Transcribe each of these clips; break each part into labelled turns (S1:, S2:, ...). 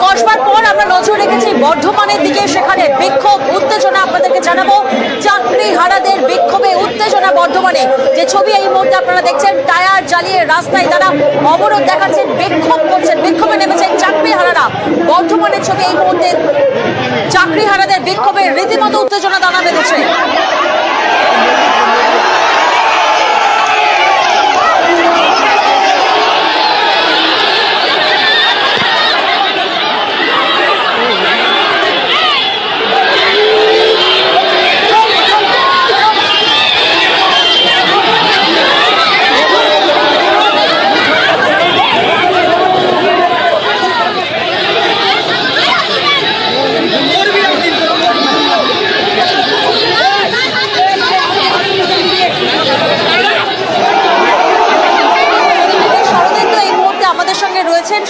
S1: কসবার পর আমরা নজর রেখেছি বর্ধমানের দিকে, সেখানে বিক্ষোভ উত্তেজনা আপনাদেরকে জানাবো। চাকরিহারাদের বিক্ষোভে উত্তেজনা বর্ধমানে। যে ছবি এই মুহূর্তে আপনারা দেখছেন, টায়ার জ্বালিয়ে রাস্তায় তারা অবরোধ দেখাচ্ছেন, বিক্ষোভ করছেন, বিক্ষোভে নেমেছেন চাকরিহারারা। বর্ধমানের ছবি এই মুহূর্তে, চাকরিহারাদের বিক্ষোভে রীতিমতো উত্তেজনা দানা বেঁধেছে।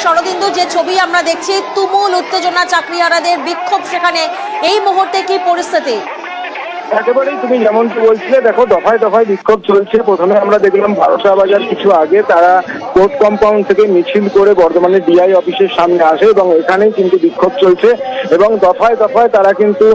S1: শরদিন্দু, যে ছবি আমরা দেখছি, তুমুল উত্তেজনা, চাকরিহারাদের বিক্ষোভ, সেখানে এই মুহূর্তে কি পরিস্থিতি?
S2: একেবারেই তুমি যেমনটি বলছিলে, দেখো দফায় দফায় বিক্ষোভ চলছে। প্রথমে আমরা দেখলাম বারোসা বাজার কিছু আগে তারা কোর্ট কম্পাউন্ড থেকে মিছিল করে বর্ধমানের ডিআই অফিসের সামনে আসে এবং এখানেই কিন্তু বিক্ষোভ চলছে এবং দফায় দফায় তারা কিন্তু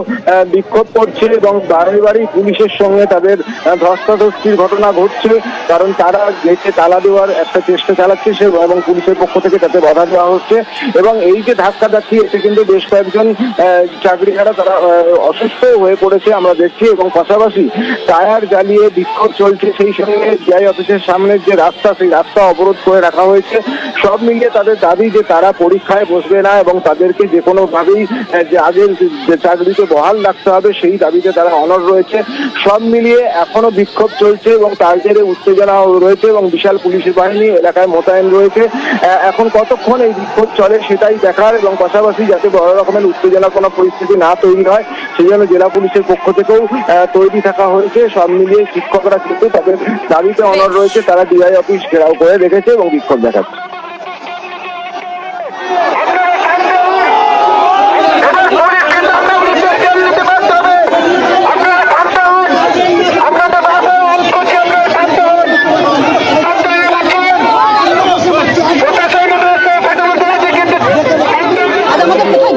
S2: বিক্ষোভ করছে এবং বাড়ি বাড়ি পুলিশের সঙ্গে তাদের ধস্তাধস্তির ঘটনা ঘটছে, কারণ তারা গেটে তালা দেওয়ার একটা চেষ্টা চালাচ্ছে এবং পুলিশের পক্ষ থেকে তাতে বাধা দেওয়া হচ্ছে। এবং এই যে ধাক্কাধাক্কি, এতে কিন্তু বেশ কয়েকজন চাকরিহারা তারা অসুস্থ হয়ে পড়েছে আমরা দেখছি এবং পাশাপাশি টায়ার জ্বালিয়ে বিক্ষোভ চলছে। সেই সঙ্গে ডিআই অফিসের সামনের যে রাস্তা, সেই রাস্তা অবরোধ করে রাখা হয়েছে। সব মিলিয়ে তাদের দাবি যে তারা পরীক্ষায় বসবে না এবং তাদেরকে যে কোনোভাবেই যে আগের যে চাকরিতে বহাল রাখতে হবে, সেই দাবিতে তারা অনড় রয়েছে। সব মিলিয়ে এখনো বিক্ষোভ চলছে এবং তার জেরে উত্তেজনা রয়েছে এবং বিশাল পুলিশ বাহিনী এলাকায় মোতায়েন রয়েছে। এখন কতক্ষণ এই বিক্ষোভ চলে সেটাই দেখার এবং পাশাপাশি যাতে বড় রকমের উত্তেজনা কোনো পরিস্থিতি না তৈরি হয়, সেই জন্য জেলা পুলিশের পক্ষ থেকেও তৈরি থাকা হয়েছে। সব মিলিয়ে শিক্ষকরা কিন্তু তাদের দাবিতে অনড় রয়েছে, তারা ডিআই অফিস ঘেরাও করে রেখেছে এবং বিক্ষোভ দেখাচ্ছে।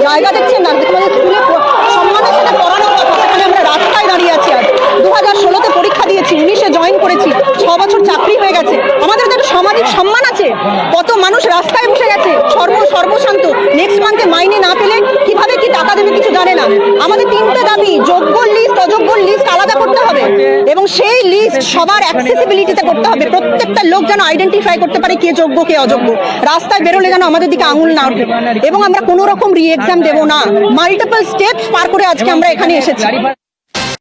S3: জায়গা দেখছেন না, তোমাদের স্কুলে সম্মানের সাথে পড়ানোর কথা, সেখানে আমরা রাস্তায় দাঁড়িয়ে আছি। আজ 2016-তে পরীক্ষা দিয়েছি, 19-এ জয়েন করেছি, 6 বছর চাকরি হয়ে গেছে। আমাদের তো একটা সামাজিক সম্মান আছে। কত মানুষ রাস্তায় বসে গেছে সর্বশান্ত, নেক্সট মান্থে মাইনে না পেলে কিভাবে কি টাকা দেবে কিছু জানে না। আমাদের 3টে দাবি, যোগ্য লিস্ট অযোগ্য লিস্ট আলাদা করতে হবে এবং সেই লিস্ট সবার অ্যাক্সেসিবিলিটিতে করতে হবে। প্রত্যেকটা লোক যেন আইডেন্টিফাই করতে পারে কে যোগ্য কে অযোগ্য। রাস্তায় বেরোলে যেন আমাদের দিকে আঙুল না ওঠে এবং আমরা কোনো রকম রি এক্সাম দেবো না। মাল্টিপল স্টেপস পার করে আজকে আমরা এখানে এসেছি।